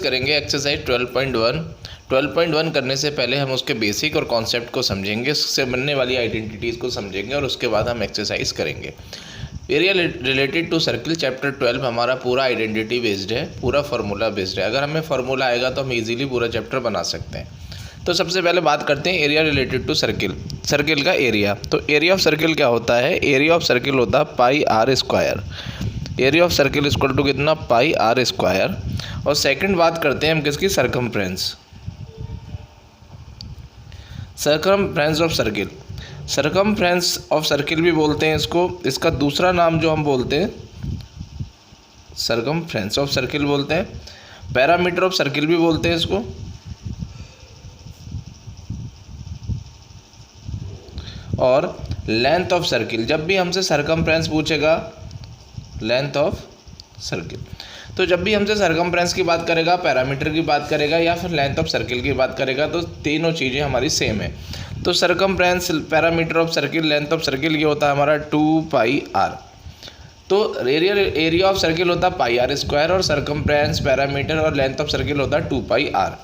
करेंगे एक्सरसाइज 12.1। 12.1 करने से पहले हम उसके बेसिक और कॉन्सेप्ट को समझेंगे, उससे बनने वाली आइडेंटिटीज़ को समझेंगे और उसके बाद हम एक्सरसाइज करेंगे। Area related to circle chapter 12 हमारा पूरा आइडेंटिटी बेस्ड है, पूरा फार्मूला बेस्ड है। अगर हमें फार्मूला आएगा तो हम इजीली पूरा चैप्टर बना सकते हैं। तो सबसे पहले बात करते हैं area related to circle, circle का एरिया। तो एरिया ऑफ सर्किल क्या होता है? एरिया ऑफ सर्किल होता है pi are square. Area of circle equal to कितना? Pi are square. और सेकंड बात करते हैं हम किसकी? Circumference. Circumference of circle, circumference of circle भी बोलते हैं इसको। इसका दूसरा नाम जो हम बोलते हैं सर्कमफ्रेंस ऑफ सर्किल बोलते हैं। पैरामीटर ऑफ सर्किल भी बोलते हैं इसको। और लेंथ ऑफ सर्किल, जब भी हमसे सर्कमफ्रेंस पूछेगा, लेंथ ऑफ सर्किल, तो जब भी हमसे सर्कमफ्रेंस की बात करेगा, पैरामीटर की बात करेगा या फिर लेंथ ऑफ सर्किल की बात करेगा, तो तीनों चीज़ें हमारी सेम है। तो circumference, parameter of circle, length of circle, ये होता है हमारा 2 पाई आर। तो एरिया ऑफ सर्किल होता है पाई आर स्क्वायर और सर्कमफ्रेंस, पैरामीटर और लेंथ ऑफ सर्किल होता है 2 पाई आर।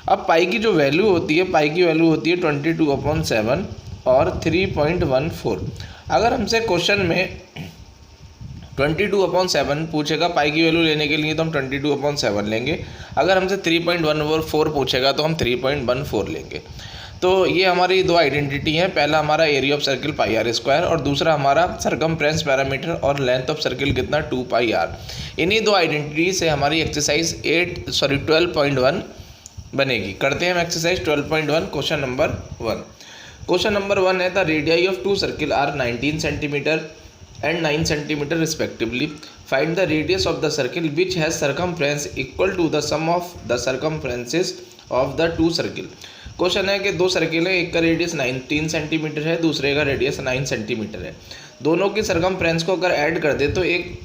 अब पाई की जो वैल्यू होती है, पाई की वैल्यू होती है 22/7 और 3.14। अगर हमसे क्वेश्चन में 22/7 पूछेगा पाई की वैल्यू लेने के लिए तो हम 22/7 लेंगे। अगर हमसे 3.14 पूछेगा तो हम 3.14 लेंगे। तो ये हमारी दो आइडेंटिटी हैं। पहला हमारा area of circle pi are square और दूसरा हमारा सर्कमफ्रेंस, पैरामीटर और लेंथ ऑफ सर्किल कितना? 2 पाई आर। इन्हीं दो आइडेंटिटी से हमारी एक्सरसाइज 12.1 बनेगी। करते हैं हम exercise 12.1। Question number 1। Question number 1 है the radii of 2 circle are 19 centimeter and 9 centimeter respectively. Find the radius of the circle which has circumference equal to the sum of the circumferences of the two circle. Question है कि दो circle है, एक का radius 19 centimetre है, दूसरे का radius 9 centimetre है। दोनों की सर्कमफ्रेंस को अगर ऐड कर दे तो एक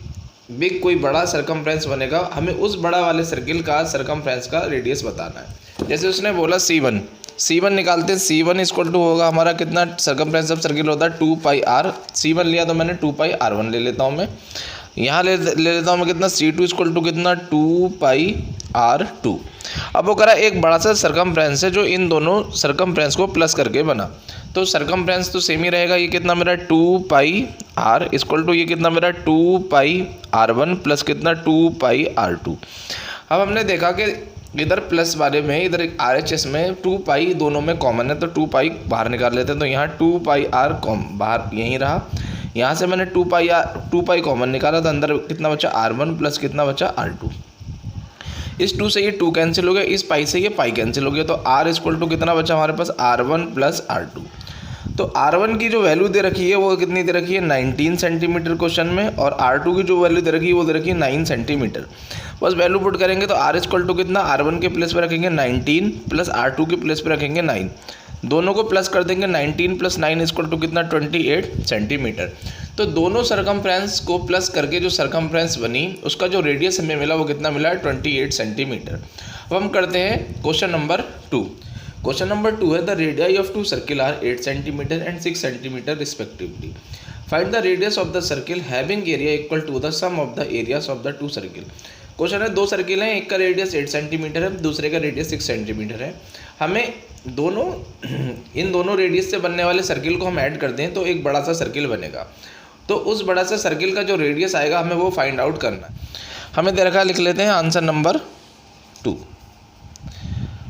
बिग कोई बड़ा सर्कमफ्रेंस बनेगा। हमें उस बड़ा वाले सर्किल का सर्कमफ्रेंस का रेडियस बताना है। जैसे उसने बोला C1 निकालते हैं। C1 इक्वल टू होगा हमारा कितना? सर्कमफ्रेंस ऑफ सर्किल होता है 2 पाई आर। C1 लिया तो मैंने 2 पाई R1 ले लेता हूँ मैं। यहाँ ले लेता हूँ मैं कितना? C2 इक्वल टू कितना? 2 पाई R2। अब वो करा एक बड़ा सा सर्कमफ्रेंस है जो इन दोनों सर्कमफ्रेंस को प्लस करके बना। तो सर्कमफ्रेंस तो सेम ही रहेगा। ये कितना मेरा? 2 पाई R इक्वल टू ये कितना मेरा? 2 पाई R1 प्लस कितना? 2 पाई R2। अब हमने देखा कि इधर प्लस वाले में, इधर RHS में 2 पाई दोनों में कॉमन है, तो 2 पाई बाहर निकाल लेते हैं। तो यहाँ 2 पाई R बाहर यहीं रहा। यहाँ से मैंने 2 पाई कॉमन निकाला तो अंदर कितना बचा? R1 प्लस कितना बचा? R2। इस 2 से ये 2 कैंसिल हो गया, इस पाई से ये पाई कैंसिल हो गया। तो R इक्वल टू कितना बचा हमारे पास? R1 plus R2। तो R1 की जो वैल्यू दे रखी है वो कितनी दे रखी है? 19 सेंटीमीटर क्वेश्चन में। और R2 की जो वैल्यू दे रखी है वो दे रखी है 9 सेंटीमीटर। बस वैल्यू पुट करेंगे तो R इक्वल टू कितना? R1 के प्लेस पे रखेंगे 19 प्लस R2 के प्लेस पे रखेंगे 9। दोनों को प्लस कर देंगे। 19 प्लस 9 इक्वल टू कितना? 28 सेंटीमीटर। तो दोनों सर्कमफ्रेंस को प्लस करके जो सर्कमफ्रेंस बनी उसका जो रेडियस हमें मिला वो कितना मिला? 28 सेंटीमीटर। अब हम करते हैं क्वेश्चन नंबर 2। क्वेश्चन नंबर 2 है the radii of 2 circle are 8 centimeter and 6 centimeter respectively. Find the radius of the circle having area equal to the sum of the areas of the 2 circle. Question है दो circle हैं, एक का radius 8 centimetre है, दूसरे का radius 6 centimetre है। हमें इन दोनों रेडियस से बनने वाले सर्किल को हम ऐड कर दें तो एक बड़ा सा सर्किल बनेगा। तो उस बड़ा सा सर्किल का जो रेडियस आएगा हमें वो फाइंड आउट करना है। हमें दे रखा, लिख लेते हैं आंसर नंबर 2।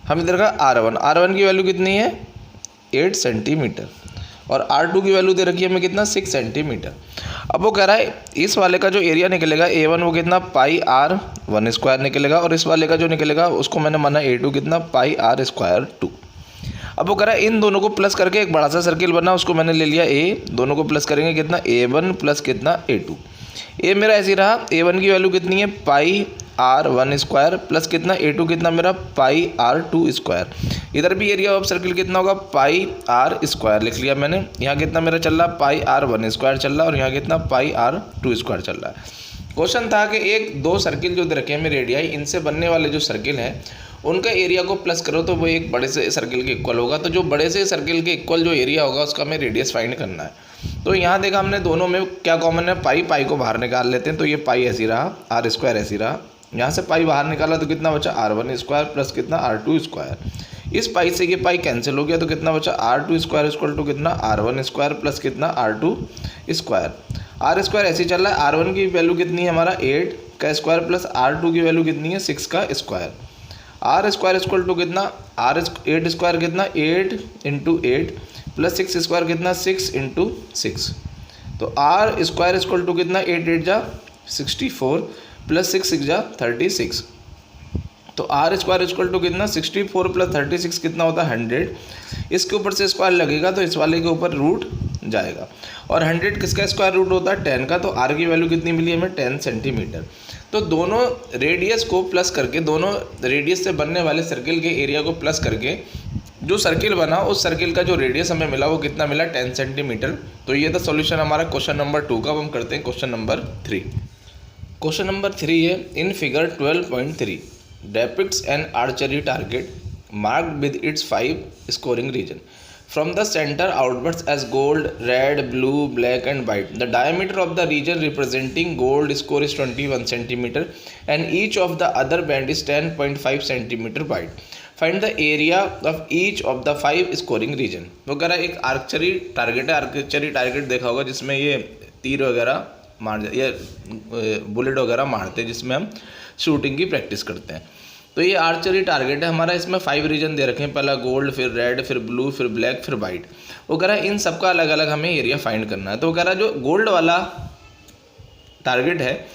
हमें दे रखा R1 की वैल्यू कितनी है? 8 सेंटीमीटर। और R2 की वैल्यू दे रखी है हमें कितना? 6 सेंटीमीटर। अब वो कह रहा है इस वाले का जो एरिया निकलेगा A1 वो कितना? पाई R1 स्क्वायर निकलेगा और इस वाले का जो निकलेगा उसको मैंने माना A2 कितना? पाई R स्क्वायर 2। अब वो कह रहा है इन दोनों को प्लस करके एक बड़ा सा सर्किल बना, उसको मैंने ले लिया A। दोनों को प्लस करेंगे कितना? A1 प्लस कितना? A2। A मेरा ऐसे ही रहा। A1 की वैल्यू कितनी है? पाई R1 स्क्वायर प्लस कितना? A2 कितना मेरा? पाई R2 स्क्वायर। इधर भी एरिया ऑफ सर्किल कितना होगा? पाई R स्क्वायर लिख लिया मैंने। यहाँ कितना मेरा चल रहा? पाई R1 स्क्वायर चल रहा है और यहाँ कितना? पाई R2 स्क्वायर चल रहा है। क्वेश्चन था कि एक दो सर्किल जो दे रखे हैं हमें रेडियाई, इनसे बनने वाले जो सर्किल हैं उनका एरिया को प्लस करो तो वो एक बड़े से सर्किल के इक्वल होगा। तो जो बड़े से सर्किल के इक्वल जो एरिया होगा उसका हमें रेडियस फाइंड करना है। तो यहाँ देखा हमने दोनों में क्या कॉमन है? पाई को बाहर निकाल लेते हैं। तो ये पाई ऐसी रहा, R स्क्वायर ऐसी रहा, यहाँ से पाई बाहर निकाला तो कितना बचा r1² प्लस कितना r2²। इस पाई से ये पाई कैंसिल हो गया तो कितना बचा r2² इक्वल टू कितना r1² प्लस कितना r2²। r² ऐसे ही चल रहा है, r1 की वैल्यू कितनी है हमारा 8 का स्क्वायर प्लस r2 की वैल्यू कितनी है 6 का स्क्वायर। r² इक्वल टू कितना 8² कितना 8 इंटू 8 प्लस 6² कितना 6 इंटू 6। तो r² इक्वल टू कितना 8 8 जा 64 प्लस 6 6 जा 36। तो r² इक्वल टू कितना 64 प्लस 36 कितना होता है 100। इसके ऊपर से स्क्वायर लगेगा तो इस वाले के ऊपर रूट जाएगा, और 100 किसका स्क्वायर रूट होता है 10 का। तो r की वैल्यू कितनी मिली हमें 10 सेंटीमीटर। तो दोनों रेडियस को प्लस करके, दोनों रेडियस से बनने वाले सर्किल के एरिया को प्लस करके जो सर्किल बना उस सर्किल का जो रेडियस हमें मिला वो कितना मिला 10 सेंटीमीटर। तो ये था सॉल्यूशन हमारा क्वेश्चन नंबर 2 का। अब हम करते हैं क्वेश्चन नंबर 3। क्वेश्चन नंबर 3 है, in figure 12.3 depicts an archery target marked with its 5 scoring region from the center outwards as gold, red, blue, black and white. The diameter of the region representing gold score is 21 centimeter and each of the other band is 10.5 centimeter wide. Find the area of each of the 5 scoring region. वगैरह एक archery target है। Archery target देखा होगा जिसमें ये तीर वगैरह मार या बुलेट वगैरह मारते हैं, जिसमें हम शूटिंग की प्रैक्टिस करते हैं। तो ये आर्चरी टारगेट है हमारा। इसमें 5 रीजन दे रखे हैं, पहला गोल्ड, फिर रेड, फिर ब्लू, फिर ब्लैक, फिर वाइट। वो कह रहा है इन सबका अलग अलग हमें एरिया फाइंड करना है। तो वो कह रहा है जो गोल्ड वाला टारगेट है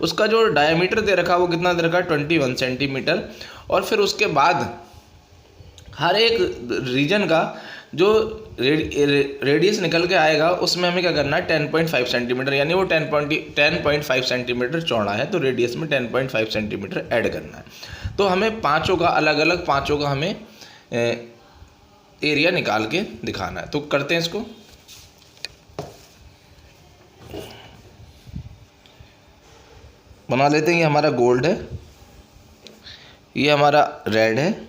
उसका जो डायमीटर दे रखा है वो कितना दे रखा है 21 सेंटीमीटर, और फिर उसके बाद हर एक रीजन का जो रेडियस निकल के आएगा उसमें हमें क्या करना है 10.5 सेंटीमीटर, यानी वो 10.5 सेंटीमीटर चौड़ा है तो रेडियस में 10.5 सेंटीमीटर ऐड करना है। तो हमें पांचों का अलग अलग पांचों का हमें एरिया निकाल के दिखाना है। तो करते हैं इसको। बना लेते हैं। ये हमारा गोल्ड है, ये हमारा रेड है,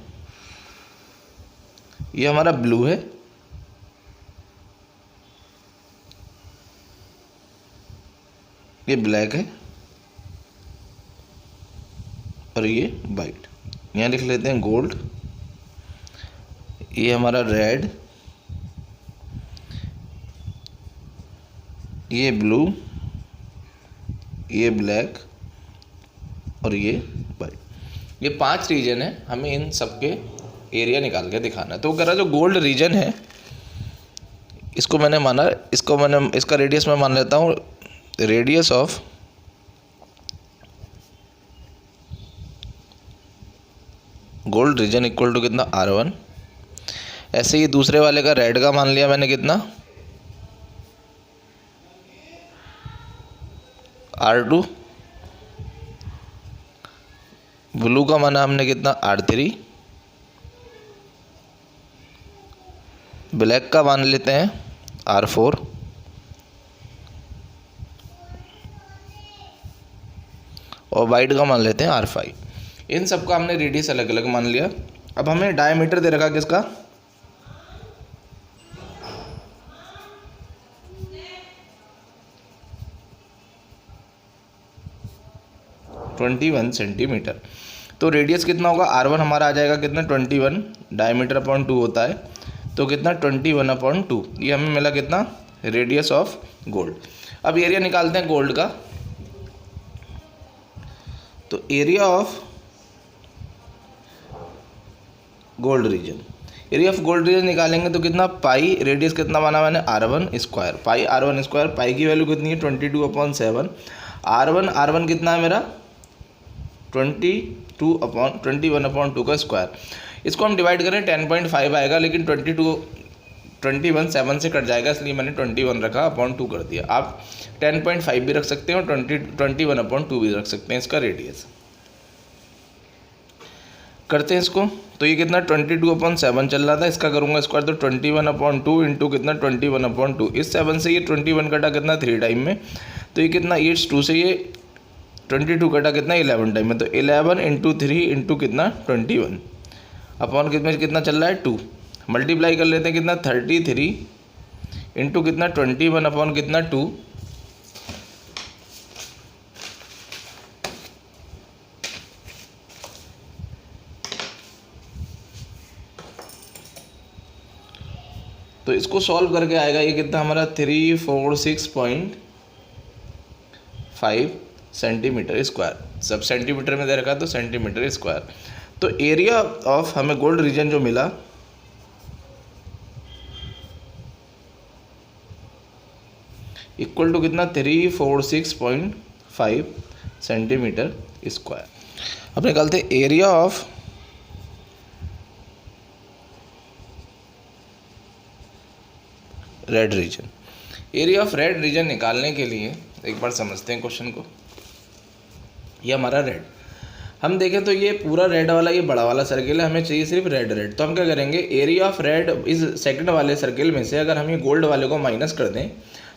ये हमारा ब्लू है, ये ब्लैक है और ये वाइट। यहाँ लिख लेते हैं गोल्ड, ये हमारा रेड, ये ब्लू, ये ब्लैक और ये वाइट। ये 5 रीजन है, हमें इन सब के एरिया निकाल के दिखाना है। तो कह रहा जो गोल्ड रीजन है इसको मैंने माना, इसका रेडियस मैं मान लेता हूँ radius of gold region equal to कितना R1। ऐसे ही दूसरे वाले का रेड का मान लिया मैंने कितना R2, ब्लू का माना हमने कितना R3, ब्लैक का मान लेते हैं R4 और वाइट का मान लेते हैं R5। इन सब का हमने रेडियस अलग अलग मान लिया। अब हमें डायमीटर दे रखा किसका 21 सेंटीमीटर। तो रेडियस कितना होगा R1 हमारा आ जाएगा कितना 21, डायमीटर अपॉन 2 होता है तो कितना 21/2। ये हमें मिला कितना रेडियस ऑफ गोल्ड। अब एरिया निकालते हैं गोल्ड का। तो area of gold reason, area of gold reason निकालेंगे तो कितना पाई, रेडियस कितना माना मैंने R1², पाई R1², पाई की वैल्यू कितनी है 22/7। R1 कितना है मेरा 21/2 का स्क्वायर। इसको हम डिवाइड करें 10.5 आएगा, लेकिन 21/7 से कट जाएगा इसलिए मैंने 21 रखा अपॉन 2 कर दिया। आप 10.5 भी रख सकते हैं और 21/2 भी रख सकते हैं इसका रेडियस। करते हैं इसको। तो ये कितना 22/7 चल रहा था, इसका करूँगा स्क्वायर तो 21/2 इंटू कितना 21/2। इस 7 से ये 21 कटा कितना 3 टाइम में, तो ये कितना 8 से ये 22 कटा कितना 11 टाइम में, तो 11 इंटू 3 इंटू कितना 21 अपॉन कितना चल रहा है 2। मल्टीप्लाई कर लेते हैं कितना 33 इंटू कितना 21 अपॉन कितना 2। तो इसको सॉल्व करके आएगा ये कितना हमारा 346.5 सेंटीमीटर स्क्वायर। सब सेंटीमीटर में दे रखा तो सेंटीमीटर स्क्वायर। तो एरिया ऑफ हमें गोल्ड रीजन जो मिला इक्वल टू कितना 346.5 सेंटीमीटर स्क्वायर। अब निकालते area of red reason. Area of red reason निकालने के लिए एक बार समझते हैं क्वेश्चन को। ये हमारा रेड, हम देखें तो ये पूरा रेड वाला ये बड़ा वाला सर्किल है, हमें चाहिए सिर्फ रेड रेड। तो हम क्या करेंगे, एरिया ऑफ रेड इस सेकंड वाले सर्किल में से अगर हम ये गोल्ड वाले को माइनस कर दें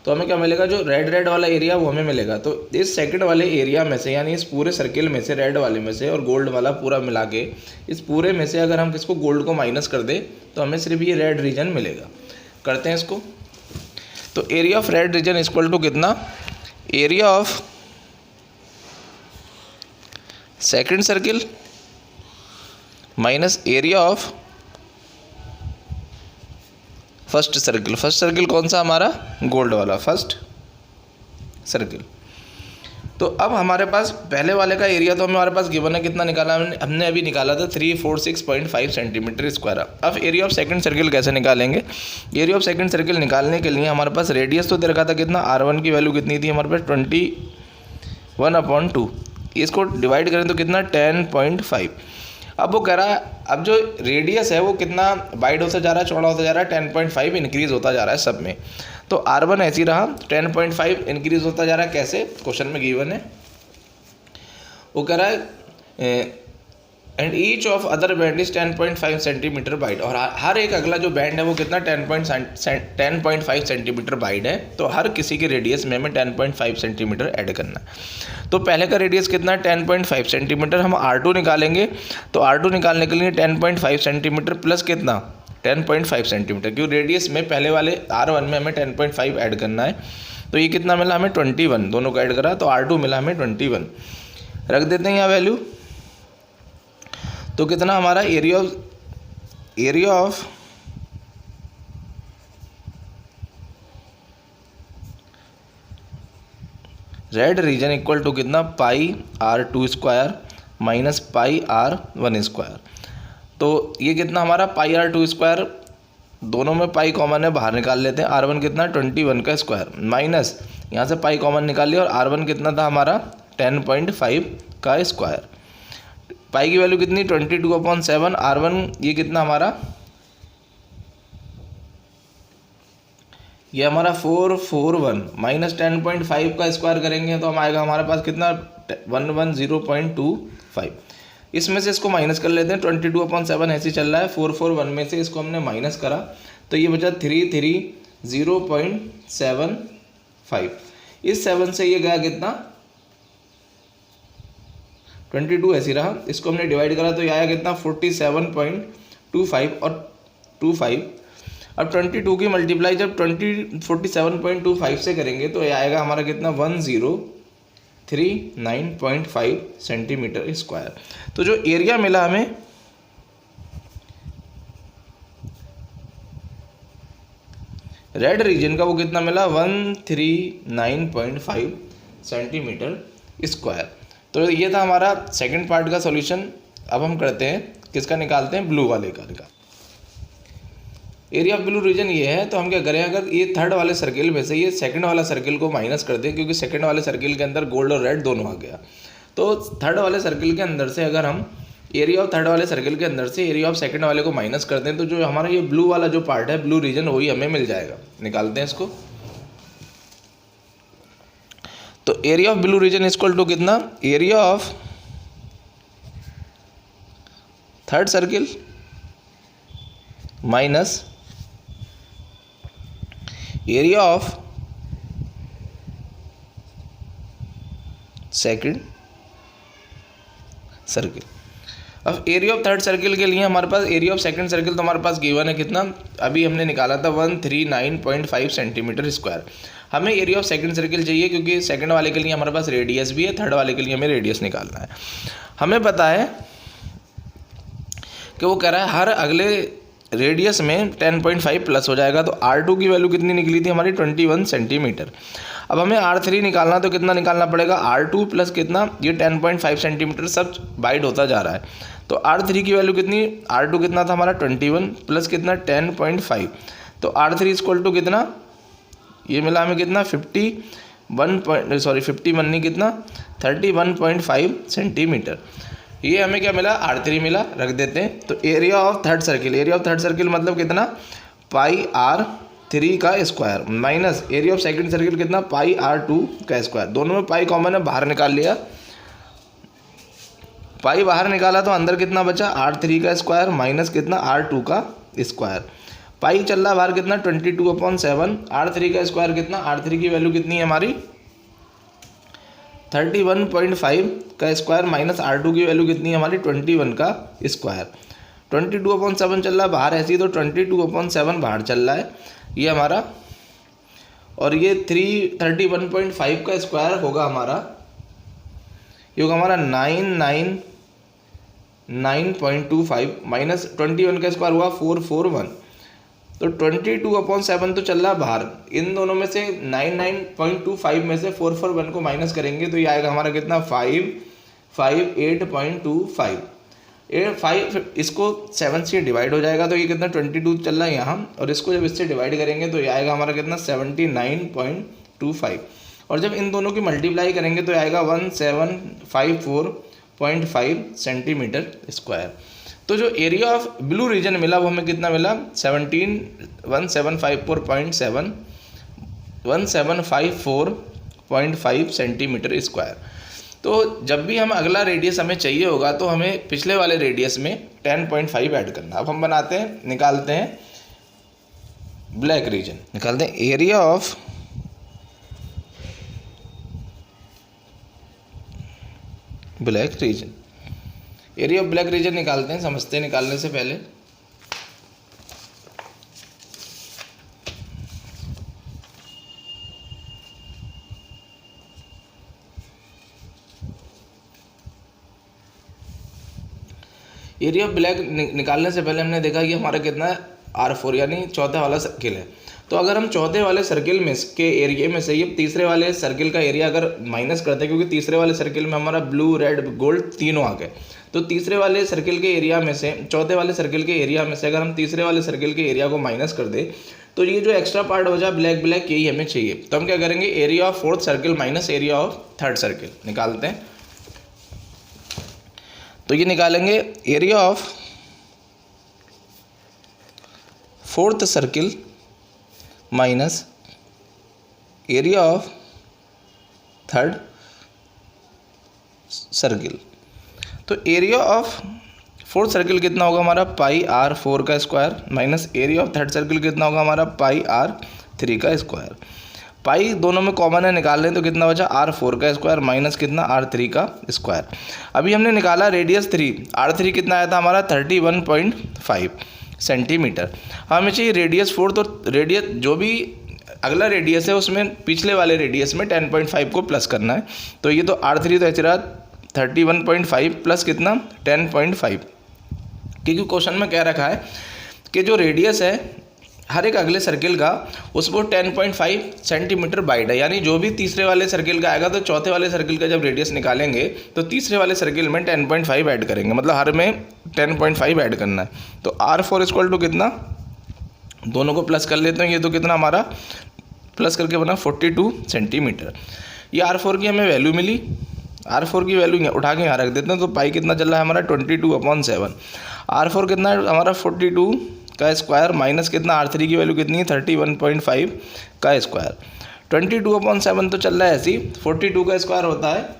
तो हमें क्या मिलेगा, जो रेड रेड वाला एरिया वो हमें मिलेगा। तो इस सेकंड वाले एरिया में से यानी इस पूरे सर्किल में से रेड वाले में से और गोल्ड वाला पूरा मिला के इस पूरे में से अगर हम किसको गोल्ड को माइनस कर दें तो हमें सिर्फ ये रेड रीजन मिलेगा। करते हैं इसको। तो area of red region equal to कितना, area of second circle minus area of first circle. First circle कौन सा हमारा, गोल्ड वाला फर्स्ट सर्किल। तो अब हमारे पास पहले वाले का एरिया तो हमारे पास गिवन है, कितना निकाला हमने अभी निकाला था 346.5 सेंटीमीटर स्क्वायर। अब एरिया ऑफ सेकंड सर्किल कैसे निकालेंगे, एरिया ऑफ सेकंड सर्किल निकालने के लिए हमारे पास रेडियस तो दे रखा था कितना, R1 की वैल्यू कितनी थी हमारे पास 21/2, इसको डिवाइड करें तो कितना 10.5। अब वो कह रहा है अब जो रेडियस है वो कितना वाइड होता जा रहा है, चौड़ा होता जा रहा है, 10.5 इंक्रीज़ होता जा रहा है सब में। तो R1 ऐसी रहा, 10.5 इंक्रीज़ होता जा रहा है। कैसे, क्वेश्चन में गिवन है, वो कह रहा है and each of other band is 10.5 centimetre wide. और हर एक अगला जो बैंड है वो कितना 10.5 सेंटीमीटर वाइड है। तो हर किसी के रेडियस में हमें 10.5 सेंटीमीटर ऐड करना है। तो पहले का रेडियस कितना है 10.5 सेंटीमीटर। हम R2 निकालेंगे तो R2 निकालने के लिए 10.5 सेंटीमीटर प्लस कितना 10.5 सेंटीमीटर, क्योंकि रेडियस में पहले वाले R1 में हमें 10.5 ऐड करना है। तो ये कितना मिला हमें 21, दोनों को ऐड करा तो R2 मिला हमें 21। रख देते हैं यहाँ वैल्यू। तो कितना हमारा area of red region equal to कितना πr2 square minus πr1 square. तो ये कितना हमारा πr2 स्क्वायर, दोनों में पाई कॉमन है, बाहर निकाल लेते हैं। R1 कितना 21 का स्क्वायर माइनस यहाँ से पाई कॉमन निकाल लिया और R1 कितना था हमारा 10.5 का स्क्वायर। पाई की वैल्यू कितनी 22/7। R1 ये कितना हमारा, ये हमारा 441 माइनस 10.5 का स्क्वायर करेंगे तो हम आएगा हमारे पास कितना 110.25। इसमें से इसको माइनस कर लेते हैं, 22/7 ऐसे चल रहा है, 441 में से इसको हमने माइनस करा तो ये बचा 330.75। इस 7 से ये गया कितना 22 ऐसी रहा, इसको हमने डिवाइड करा तो ये आया कितना 47.25 और 25। अब 22 की मल्टीप्लाई जब 47.25 से करेंगे तो ये आएगा हमारा कितना 1039.5 सेंटीमीटर स्क्वायर। तो जो एरिया मिला हमें रेड रीजन का वो कितना मिला 139.5 सेंटीमीटर स्क्वायर। तो ये था हमारा सेकंड पार्ट का सॉल्यूशन। अब हम करते हैं किसका, निकालते हैं ब्लू वाले का। एरिया ऑफ ब्लू रीजन ये है, तो हम क्या करें, अगर ये थर्ड वाले सर्किल में से ये सेकंड वाला सर्किल को माइनस कर दें, क्योंकि सेकंड वाले सर्किल के अंदर गोल्ड और रेड दोनों आ गया। तो थर्ड वाले सर्किल के अंदर से अगर हम एरिया ऑफ थर्ड वाले सर्किल के अंदर से एरिया ऑफ सेकंड वाले को माइनस कर दें तो जो हमारा ये ब्लू वाला जो पार्ट है, ब्लू रीजन, वही हमें मिल जाएगा। निकालते हैं इसको। तो area of blue region equal to कितना, area of third circle minus area of second circle. अब एरिया ऑफ थर्ड सर्किल के लिए हमारे पास एरिया ऑफ सेकंड सर्किल तो हमारे पास गिवन है कितना, अभी हमने निकाला था 139.5 सेंटीमीटर स्क्वायर। हमें एरिया ऑफ सेकंड सर्किल चाहिए क्योंकि सेकंड वाले के लिए हमारे पास रेडियस भी है, थर्ड वाले के लिए हमें रेडियस निकालना है। हमें पता है कि वो कह रहा है हर अगले रेडियस में 10.5 प्लस हो जाएगा। तो R2 की वैल्यू कितनी निकली थी हमारी 21 सेंटीमीटर। अब हमें R3 निकालना, तो कितना निकालना पड़ेगा, R2 प्लस कितना, ये 10.5 सेंटीमीटर सब बाइड होता जा रहा है। तो R3 की वैल्यू कितनी, R2 कितना था हमारा 21 प्लस कितना 10.5, तो R3 इक्वल टू कितना, ये मिला हमें कितना 51 नहीं कितना 31.5 सेंटीमीटर। ये हमें क्या मिला, R3 मिला, रख देते हैं। तो एरिया ऑफ थर्ड सर्किल मतलब कितना, पाई R3 का square minus area of second circle कितना, पाई R2 का स्क्वायर। दोनों में पाई कॉमन है, बाहर निकाल लिया, पाई बाहर निकाला तो अंदर कितना बचा, R3 का स्क्वायर माइनस कितना R2 का स्क्वायर। पाई चल रहा बाहर कितना 22/7, R3 का स्क्वायर कितना, R3 की वैल्यू कितनी है हमारी 31.5 का स्क्वायर माइनस R2 की वैल्यू कितनी है हमारी 21 का स्क्वायर। 22/7 चल रहा है बाहर ऐसी, तो 22/7 बाहर चल रहा है ये हमारा, और ये 31.5 का स्क्वायर होगा हमारा, ये होगा हमारा 999.25 माइनस 21 का स्क्वायर हुआ 441। तो 22/7 तो चल रहा बाहर, इन दोनों में से 99.25 में से 441 को माइनस करेंगे तो ये आएगा हमारा कितना 558.25। 5 इसको 7 से डिवाइड हो जाएगा तो ये कितना 22 चल रहा है यहाँ, और इसको जब इससे डिवाइड करेंगे तो ये आएगा हमारा कितना 79.25, और जब इन दोनों की मल्टीप्लाई करेंगे तो आएगा 1754.5 सेंटीमीटर स्क्वायर। तो जो एरिया ऑफ ब्लू रीजन मिला वो हमें कितना मिला 1754 सेंटीमीटर स्क्वायर। तो जब भी हम अगला रेडियस हमें चाहिए होगा तो हमें पिछले वाले रेडियस में 10.5 ऐड करना। अब हम बनाते हैं, निकालते हैं ब्लैक रीजन, निकालते हैं area of black reason. Area of black reason निकालते हैं, समझते हैं निकालने से पहले। एरिया ऑफ ब्लैक निकालने से पहले हमने देखा कि हमारा कितना है R4 यानी चौथे वाला सर्किल है। तो अगर हम चौथे वाले सर्किल में के एरिया में से ये तीसरे वाले सर्किल का एरिया अगर माइनस करते हैं, क्योंकि तीसरे वाले सर्किल में हमारा ब्लू रेड गोल्ड तीनों आ गए, तो तीसरे वाले सर्किल के एरिया में से चौथे वाले सर्किल के एरिया में से अगर हम तीसरे वाले सर्किल के एरिया को माइनस कर दे तो ये जो एक्स्ट्रा पार्ट हो जाए ब्लैक ब्लैक यही हमें चाहिए। तो हम क्या करेंगे, area of fourth circle minus area of third circle निकालते हैं। तो ये निकालेंगे area of fourth circle minus area of third circle. तो एरिया ऑफ फोर्थ सर्किल कितना होगा हमारा पाई R4 का square minus area of third circle कितना होगा हमारा पाई R3 का स्क्वायर। पाई दोनों में कॉमन है, निकाल लें तो कितना बचा R4 का स्क्वायर माइनस कितना R3 का स्क्वायर। अभी हमने निकाला रेडियस 3, R3 कितना आया था हमारा 31.5 सेंटीमीटर। हमें चाहिए रेडियस 4, तो रेडियस जो भी अगला रेडियस है उसमें पिछले वाले रेडियस में 10.5 को प्लस करना है। तो ये तो R3 तो ऐसे रहा 31.5 प्लस कितना 10.5, क्योंकि क्वेश्चन में क्या रखा है कि जो रेडियस है हर एक अगले सर्किल का उसको 10.5 सेंटीमीटर बाइड है, यानी जो भी तीसरे वाले सर्किल का आएगा तो चौथे वाले सर्किल का जब रेडियस निकालेंगे तो तीसरे वाले सर्किल में 10.5 ऐड करेंगे, मतलब हर में 10.5 ऐड करना है। तो R4 इक्वल टू कितना, दोनों को प्लस कर लेते हैं, ये तो कितना हमारा प्लस करके बना 42 सेंटीमीटर। ये R4 की हमें वैल्यू मिली, R4 की वैल्यू उठा के यहाँ रख देते हैं। तो पाई कितना चल रहा है हमारा 22/7, R4 कितना है हमारा 42 का स्क्वायर माइनस कितना R3 की वैल्यू कितनी है 31.5 का स्क्वायर। 22/7 तो चल रहा है ऐसी, 42 का स्क्वायर होता है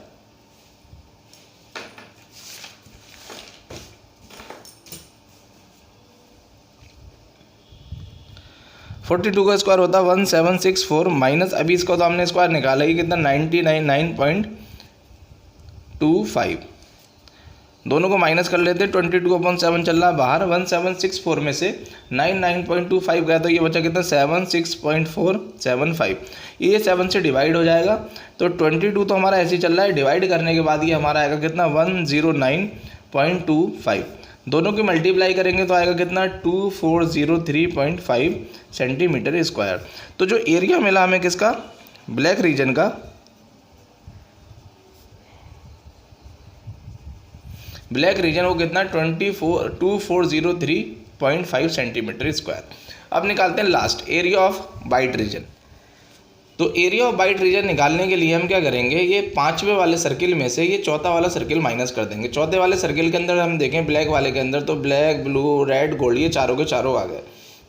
42 का स्क्वायर होता है 1764 माइनस, अभी इसका तो हमने स्क्वायर निकाला ही कितना 99.25, दोनों को माइनस कर लेते हैं। 22/7 चल रहा बाहर, 1764 में से 99.25 गया तो ये बचा कितना 76.475, ये 7 से डिवाइड हो जाएगा। तो 22 तो हमारा ऐसे ही चल रहा है, डिवाइड करने के बाद ये हमारा आएगा कितना 109.25। दोनों की मल्टीप्लाई करेंगे तो आएगा कितना 2403.5 सेंटीमीटर स्क्वायर। तो जो एरिया मिला हमें किसका, ब्लैक रीजन का, ब्लैक रीजन वो कितना 2403.5 सेंटीमीटर स्क्वायर। अब निकालते हैं last area of white region. तो एरिया ऑफ वाइट रीजन निकालने के लिए हम क्या करेंगे, ये पांचवें वाले सर्किल में से ये चौथा वाला सर्किल माइनस कर देंगे। चौथे वाले सर्किल के अंदर हम देखें ब्लैक वाले के अंदर तो ब्लैक, ब्लू, रेड, गोल्ड ये चारों के चारों आ गए।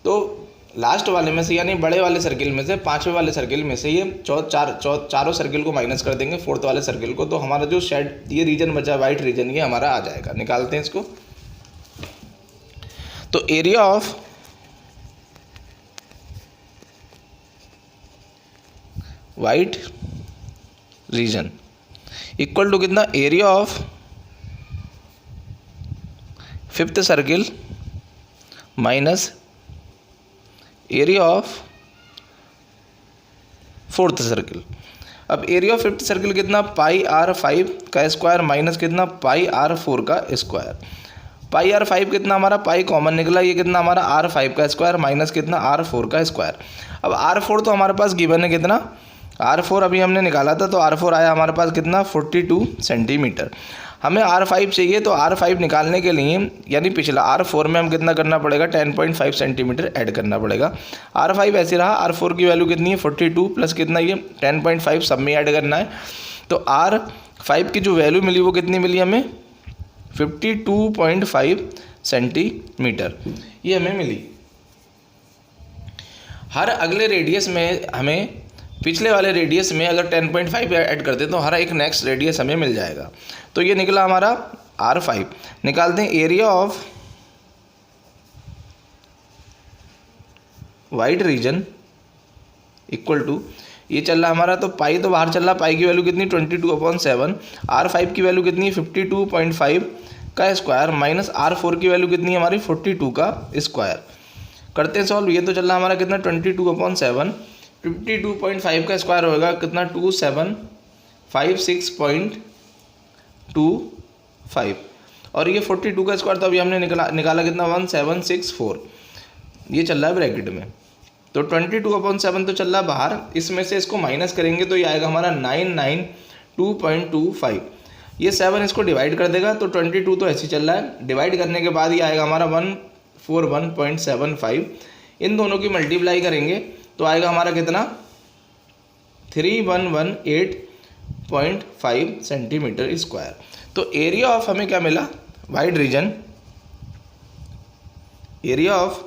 तो लास्ट वाले में से यानी बड़े वाले सर्किल में से पांचवें वाले सर्किल में से ये चारों सर्किल को माइनस कर देंगे फोर्थ वाले सर्किल को। तो हमारा जो शेड ये रीजन बचा वाइट रीजन ये हमारा आ जाएगा। निकालते हैं इसको। तो area of white region equal to कितना, area of fifth circle minus area of fourth circle. अब एरिया ऑफ फिफ्थ सर्किल कितना, पाई आर 5 का स्क्वायर माइनस कितना, पाई आर 4 का स्क्वायर। पाई आर 5 कितना हमारा, पाई कॉमन निकला, ये कितना हमारा आर 5 का स्क्वायर माइनस कितना आर 4 का स्क्वायर। अब आर 4 तो हमारे पास गिवन है कितना, आर 4 अभी हमने निकाला था तो आर 4 आया हमारे पास कितना 42 सेंटीमीटर। हमें आर 5 चाहिए तो आर 5 निकालने के लिए यानी पिछला आर 4 में हम कितना करना पड़ेगा 10.5 सेंटीमीटर ऐड करना पड़ेगा। आर 5 ऐसे रहा, आर 4 की वैल्यू कितनी है 42 प्लस कितना ये 10.5 सब में ऐड करना है। तो आर 5 की जो वैल्यू मिली वो कितनी मिली हमें 52.5 सेंटीमीटर ये हमें मिली। हर अगले रेडियस में हमें पिछले वाले रेडियस में अगर 10.5 ऐड करते तो हर एक नेक्स्ट रेडियस हमें मिल जाएगा। तो ये निकला हमारा R5। निकालते हैं area of white region equal to, ये चल रहा हमारा तो पाई तो बाहर चल रहा, पाई की वैल्यू कितनी 22/7, R5 की वैल्यू कितनी 52.5 का स्क्वायर माइनस R4 की वैल्यू कितनी है हमारी 42 का स्क्वायर। करते हैं सॉल्व। ये तो चल रहा हमारा कितना 22/7, 52.5 का स्क्वायर होगा कितना 2756.25 और ये 42 का स्क्वायर तो अभी हमने निकाला कितना 1764 ये चल रहा है ब्रैकेट में। तो 22/7 तो चल रहा है बाहर, इसमें से इसको माइनस करेंगे तो ये आएगा हमारा 992.25। ये 7 इसको डिवाइड कर देगा तो 22 तो ऐसे चल रहा है, डिवाइड करने के बाद ये आएगा हमारा 141.75। इन दोनों की मल्टीप्लाई करेंगे तो आएगा हमारा कितना 3118.5 सेंटीमीटर स्क्वायर। तो एरिया ऑफ हमें क्या मिला wide region, area of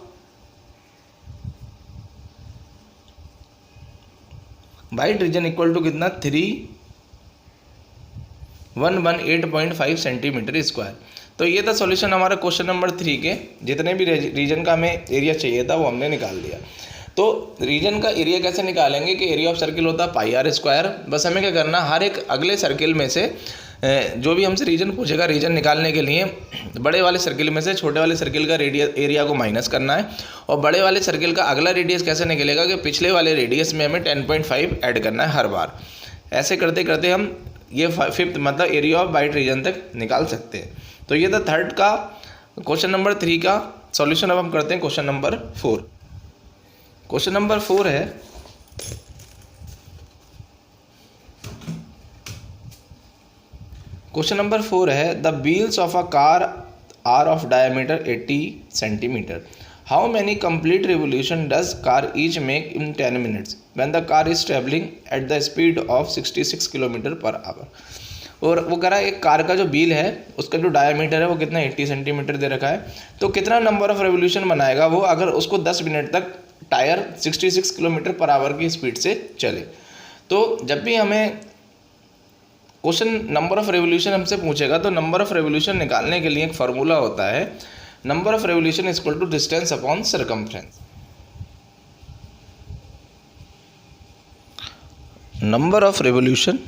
wide region equal to कितना 3118.5 सेंटीमीटर स्क्वायर। तो ये था सॉल्यूशन हमारा क्वेश्चन नंबर 3 के। जितने भी रीजन का हमें एरिया चाहिए था वो हमने निकाल दिया। तो रीजन का एरिया कैसे निकालेंगे कि एरिया ऑफ सर्किल होता है पाई आर स्क्वायर। बस हमें क्या करना, हर एक अगले सर्किल में से जो भी हमसे रीजन पूछेगा, रीजन निकालने के लिए बड़े वाले सर्किल में से छोटे वाले सर्किल का एरिया को माइनस करना है और बड़े वाले सर्किल का अगला रेडियस कैसे निकलेगा कि पिछले वाले रेडियस में हमें 10.5 ऐड करना है हर बार। ऐसे करते करते हम ये फिफ्थ मतलब एरिया ऑफ वाइट रीजन तक निकाल सकते हैं। तो ये था थर्ड का क्वेश्चन नंबर 3 का सॉल्यूशन। अब हम करते हैं क्वेश्चन नंबर 4। क्वेश्चन नंबर 4 है the wheels of a car are of diameter 80 centimetres. How many complete revolution does car each make in 10 minutes when the car is travelling at the speed of 66 kilometre per hour. और वो कह रहा है एक car का जो wheel है उसका जो डायमीटर है वो कितना 80 सेंटीमीटर दे रखा है। तो कितना नंबर ऑफ रेवोल्यूशन बनाएगा वो अगर उसको 10 मिनट तक टायर 66 किलोमीटर पर आवर की स्पीड से चले। तो जब भी हमें क्वेश्चन नंबर ऑफ रेवोल्यूशन हमसे पूछेगा तो नंबर ऑफ रेवोल्यूशन निकालने के लिए एक फार्मूला होता है, number of revolution is equal to distance upon circumference. Number of revolution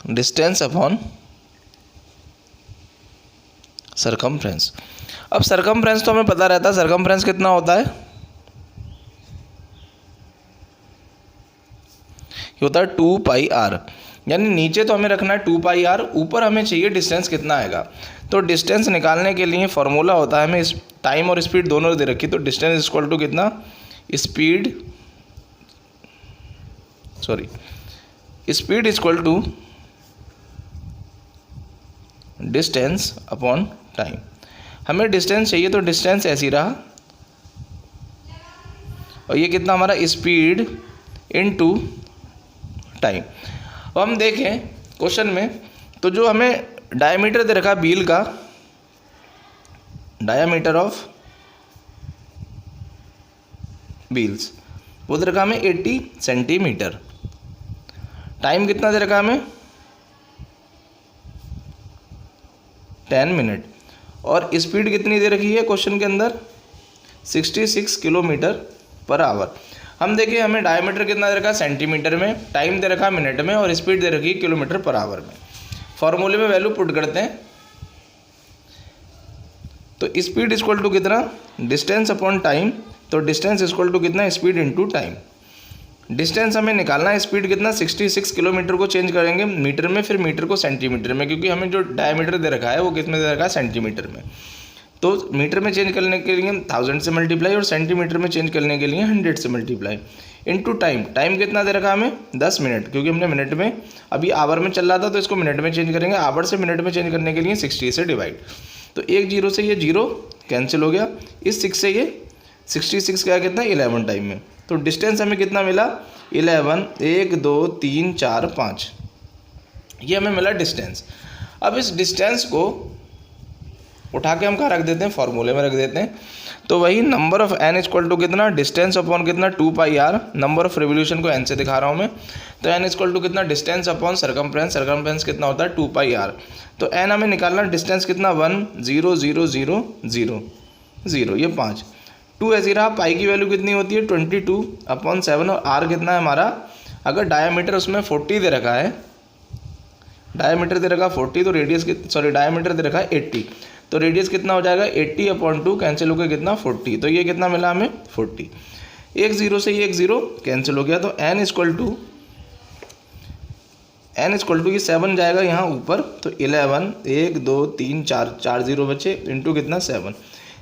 distance upon circumference. अब सरकमफ्रेंस तो हमें पता रहता है, सरकमफ्रेंस कितना होता है होता है 2 पाई आर, यानी नीचे तो हमें रखना है 2 पाई आर, ऊपर हमें चाहिए डिस्टेंस कितना आएगा। तो डिस्टेंस निकालने के लिए फॉर्मूला होता है, हमें इस टाइम और स्पीड दोनों दे रखी, तो डिस्टेंस इक्वल टू कितना, speed equal to distance upon time. हमें डिस्टेंस चाहिए तो डिस्टेंस ऐसी रहा, और ये कितना हमारा स्पीड इनटू टाइम। अब हम देखें क्वेश्चन में, तो जो हमें डायमीटर दे रखा व्हील का, डायमीटर ऑफ व्हील्स वो दे रखा हमें 80 सेंटीमीटर। टाइम कितना दे रखा हमें 10 मिनट, और स्पीड कितनी दे रखी है क्वेश्चन के अंदर 66 किलोमीटर पर आवर। हम देखिए हमें डायमीटर कितना दे रखा है सेंटीमीटर में, टाइम दे रखा है मिनट में, और स्पीड दे रखी है किलोमीटर पर आवर में। फॉर्मूले में वैल्यू पुट करते हैं, तो स्पीड इक्वल टू कितना, डिस्टेंस अपॉन टाइम, तो डिस्टेंस इक्वल टू कितना, स्पीड इनटू टाइम। डिस्टेंस हमें निकालना है, स्पीड कितना 66 किलोमीटर को चेंज करेंगे मीटर में, फिर मीटर को सेंटीमीटर में, क्योंकि हमें जो डायमीटर दे रखा है वो कितने दे रखा है सेंटीमीटर में। तो मीटर में चेंज करने के लिए 1000 से मल्टीप्लाई, और सेंटीमीटर में चेंज करने के लिए 100 से मल्टीप्लाई, इनटू टाइम। टाइम कितना दे रखा हमें 10 मिनट, क्योंकि हमने मिनट में, अभी आवर में चल रहा था तो इसको मिनट में चेंज करेंगे, आवर से मिनट में चेंज करने के लिए 60 से डिवाइड। तो एक जीरो से ये जीरो कैंसिल हो गया, इस 6 से ये 66 का कितना 11 टाइम में। तो डिस्टेंस हमें कितना मिला 11, 1 2 3 4 5, ये हमें मिला डिस्टेंस। अब इस डिस्टेंस को उठा के हम कहाँ रख देते हैं, फॉर्मूले में रख देते हैं। तो वही number of N equal to कितना, डिस्टेंस अपॉन कितना 2 pi R, number of revolution को एन से दिखा रहा हूँ मैं, तो एन इक्वल टू कितना, डिस्टेंस अपॉन सर्कमफ्रेंस, सर्कमफ्रेंस कितना होता है 2 पाई आर। तो एन हमें निकालना, डिस्टेंस कितना 1 0 0 0 0 0, ये 5, 2 ऐसी रहा। पाई की वैल्यू कितनी होती है 22 अपॉन 7, और आर कितना है हमारा, अगर डायमीटर उसमें 40 दे रखा है, डायमीटर दे रखा 40, तो रेडियस डायमीटर दे रखा है 80, तो रेडियस कितना हो जाएगा 80 अपॉन 2, कैंसिल हो गया कितना 40, तो ये कितना मिला हमें 40। एक जीरो से ये एक जीरो कैंसिल हो गया, तो एन इक्वल टू ये 7 जाएगा यहाँ ऊपर, तो 11 1 2 3 4 4 जीरो बचे, इंटू कितना 7,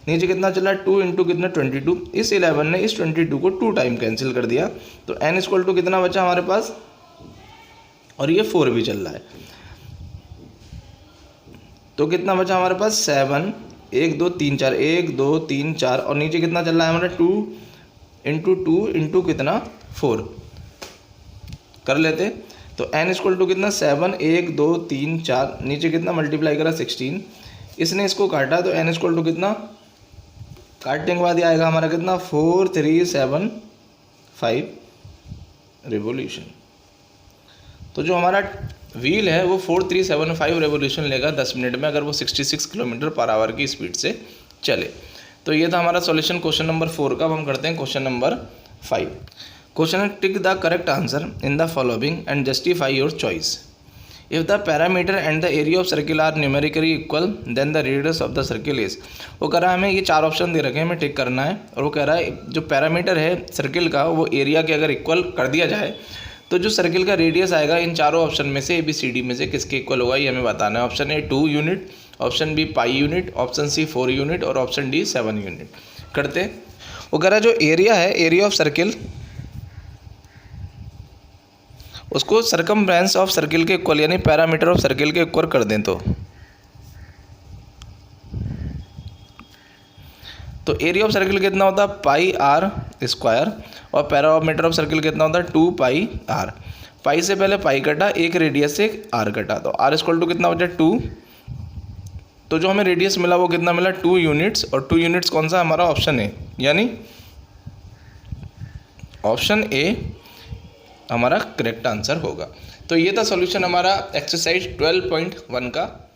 नीचे कितना चला 2 इंटू कितना 22, इस 11 ने इस 22 को 2 टाइम कैंसिल कर दिया, तो एन इक्वल टू कितना बचा हमारे पास, और ये 4 भी चल रहा है, तो कितना बचा हमारे पास 7 1 2 3 4 1 2 3 4, और नीचे कितना चल रहा है हमारा 2 इंटू कितना 4 कर लेते, तो एन इक्वल टू कितना 7 1 2 3 4, नीचे कितना मल्टीप्लाई करा 16, इसने इसको काटा, तो एन इक्वल टू कितना, काटने के बाद ये आएगा हमारा कितना 4375 रिवोल्यूशन। तो जो हमारा व्हील है वो 4375 रेवोल्यूशन लेगा 10 मिनट में, अगर वो 66 किलोमीटर पर आवर की स्पीड से चले। तो ये था हमारा सॉल्यूशन क्वेश्चन नंबर 4 का। अब हम करते हैं क्वेश्चन नंबर 5। क्वेश्चन है, tick the correct answer in the following and justify your choice. If the parameter and the area of circle are numerically equal then the radius of the circle is. वो कह रहा है हमें ये 4 option दे रखे हैं, हमें टिक करना है, और वो कह रहा है जो पैरामीटर है सर्किल का वो एरिया के अगर इक्वल कर दिया जाए तो जो सर्किल का रेडियस आएगा इन चारों ऑप्शन में से ABCD में से किसके इक्वल होगा, ये हमें बताना है। Option A 2 unit, option B pi unit, option C 4 unit, और ऑप्शन डी 7 यूनिट। करते हैं, वो कह रहा है जो एरिया है, एरिया ऑफ सर्किल, उसको सर्कमफ्रेंस ऑफ सर्किल के इक्वल यानी पैरामीटर ऑफ सर्किल के इक्वल कर दें तो एरिया ऑफ सर्किल कितना होता है पाई आर स्क्वायर, और पैरामीटर ऑफ सर्किल कितना होता है 2 पाई आर। पाई से पहले पाई कटा, एक रेडियस से आर कटा, तो आर इक्वल टू कितना बचा 2। तो जो हमें रेडियस मिला वो कितना मिला 2 यूनिट्स, और 2 यूनिट्स कौन सा हमारा ऑप्शन ए, यानी ऑप्शन ए हमारा करेक्ट आंसर होगा। तो ये था सॉल्यूशन हमारा एक्सरसाइज 12.1 का।